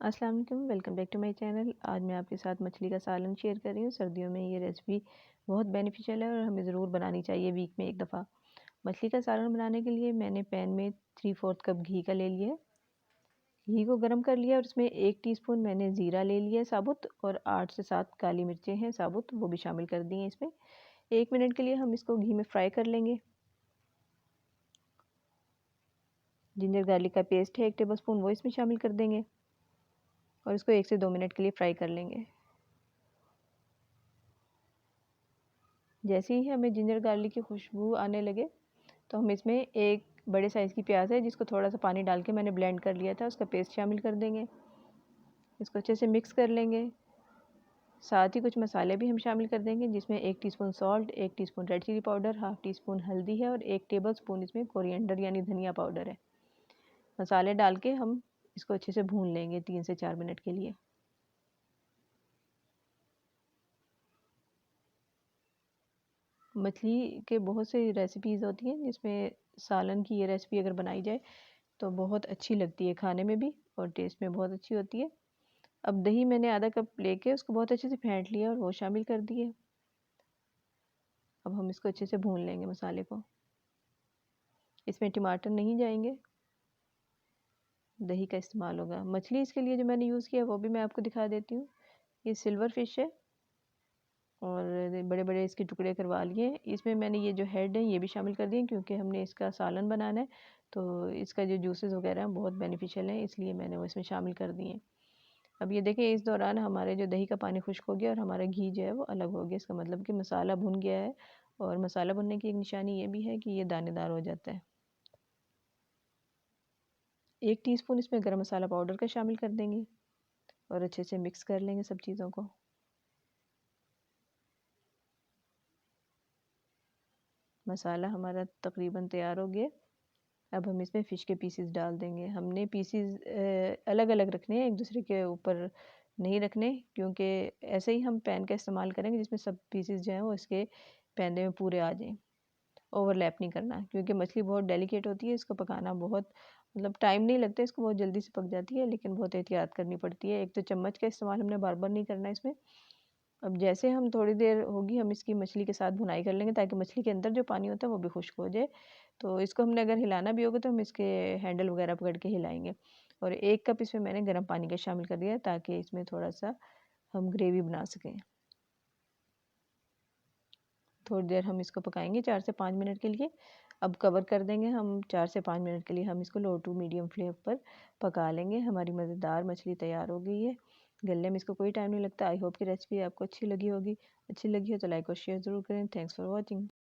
अस्सलाम वालेकुम, welcome back to my channel. आज मैं आपके साथ मछली का सालन शेयर कर रही हूँ। सर्दियों में ये रेसिपी बहुत बेनिफिशियल है और हमें ज़रूर बनानी चाहिए वीक में एक दफ़ा। मछली का सालन बनाने के लिए मैंने पैन में 3/4 कप घी का ले लिया है। घी को गर्म कर लिया और उसमें 1 टीस्पून मैंने ज़ीरा ले लिया है साबुत, और 8 से 7 काली मिर्चें हैं साबुत, वो भी शामिल कर दी हैं इसमें। 1 मिनट के लिए हम इसको घी में फ्राई कर लेंगे। जिंजर गार्लिक का पेस्ट है 1 टेबलस्पून, वो इसमें शामिल कर देंगे और इसको 1 से 2 मिनट के लिए फ्राई कर लेंगे। जैसे ही हमें जिंजर गार्लिक की खुशबू आने लगे तो हम इसमें एक बड़े साइज़ की प्याज है जिसको थोड़ा सा पानी डाल के मैंने ब्लेंड कर लिया था, उसका पेस्ट शामिल कर देंगे। इसको अच्छे से मिक्स कर लेंगे। साथ ही कुछ मसाले भी हम शामिल कर देंगे, जिसमें 1 teaspoon salt, 1 teaspoon red chili powder, half teaspoon हल्दी है और 1 टेबलस्पून इसमें कोरिएंडर यानी धनिया पाउडर है। मसाले डाल के हम इसको अच्छे से भून लेंगे 3 से 4 मिनट के लिए। मछली के बहुत से रेसिपीज़ होती हैं जिसमें सालन की ये रेसिपी अगर बनाई जाए तो बहुत अच्छी लगती है खाने में भी और टेस्ट में बहुत अच्छी होती है। अब दही मैंने आधा कप लेके उसको बहुत अच्छे से फेंट लिया और वो शामिल कर दिए। अब हम इसको अच्छे से भून लेंगे मसाले को। इसमें टमाटर नहीं जाएंगे, दही का इस्तेमाल होगा। मछली इसके लिए जो मैंने यूज़ किया वो भी मैं आपको दिखा देती हूँ। ये सिल्वर फिश है और बड़े बड़े इसके टुकड़े करवा लिए। इसमें मैंने ये जो हेड है ये भी शामिल कर दिए क्योंकि हमने इसका सालन बनाना है, तो इसका जो जूसेस वगैरह हैं बहुत बेनिफिशियल हैं, इसलिए मैंने वो इसमें शामिल कर दिए। अब ये देखें, इस दौरान हमारे जो दही का पानी खुश्क हो गया और हमारा घी जो है वो अलग हो गया। इसका मतलब कि मसाला भुन गया है, और मसाला भुनने की एक निशानी ये भी है कि ये दानेदार हो जाता है। 1 टीस्पून इसमें गरम मसाला पाउडर का शामिल कर देंगे और अच्छे से मिक्स कर लेंगे सब चीज़ों को। मसाला हमारा तकरीबन तैयार हो गया। अब हम इसमें फ़िश के पीसेस डाल देंगे। हमने पीसेस अलग अलग रखने हैं, एक दूसरे के ऊपर नहीं रखने, क्योंकि ऐसे ही हम पैन का इस्तेमाल करेंगे जिसमें सब पीसेस जो हैं वो इसके पैने में पूरे आ जाएं। ओवरलैप नहीं करना, क्योंकि मछली बहुत डेलिकेट होती है, इसको पकाना बहुत मतलब टाइम नहीं लगता, इसको बहुत जल्दी से पक जाती है, लेकिन बहुत एहतियात करनी पड़ती है। एक तो चम्मच का इस्तेमाल हमने बार बार नहीं करना इसमें। अब जैसे हम थोड़ी देर होगी हम इसकी मछली के साथ भुनाई कर लेंगे ताकि मछली के अंदर जो पानी होता है वो भी खुश्क हो जाए। तो इसको हमने अगर हिलाना भी होगा तो हम इसके हैंडल वगैरह पकड़ के हिलाएंगे। और 1 कप इसमें मैंने गर्म पानी का शामिल कर दिया ताकि इसमें थोड़ा सा हम ग्रेवी बना सकें। थोड़ी देर हम इसको पकाएंगे 4 से 5 मिनट के लिए। अब कवर कर देंगे हम 4 से 5 मिनट के लिए, हम इसको लो टू मीडियम फ्लेम पर पका लेंगे। हमारी मज़ेदार मछली तैयार हो गई है। गलने में इसको कोई टाइम नहीं लगता। आई होप कि रेसिपी आपको अच्छी लगी होगी। अच्छी लगी हो तो लाइक और शेयर ज़रूर करें। Thanks for watching.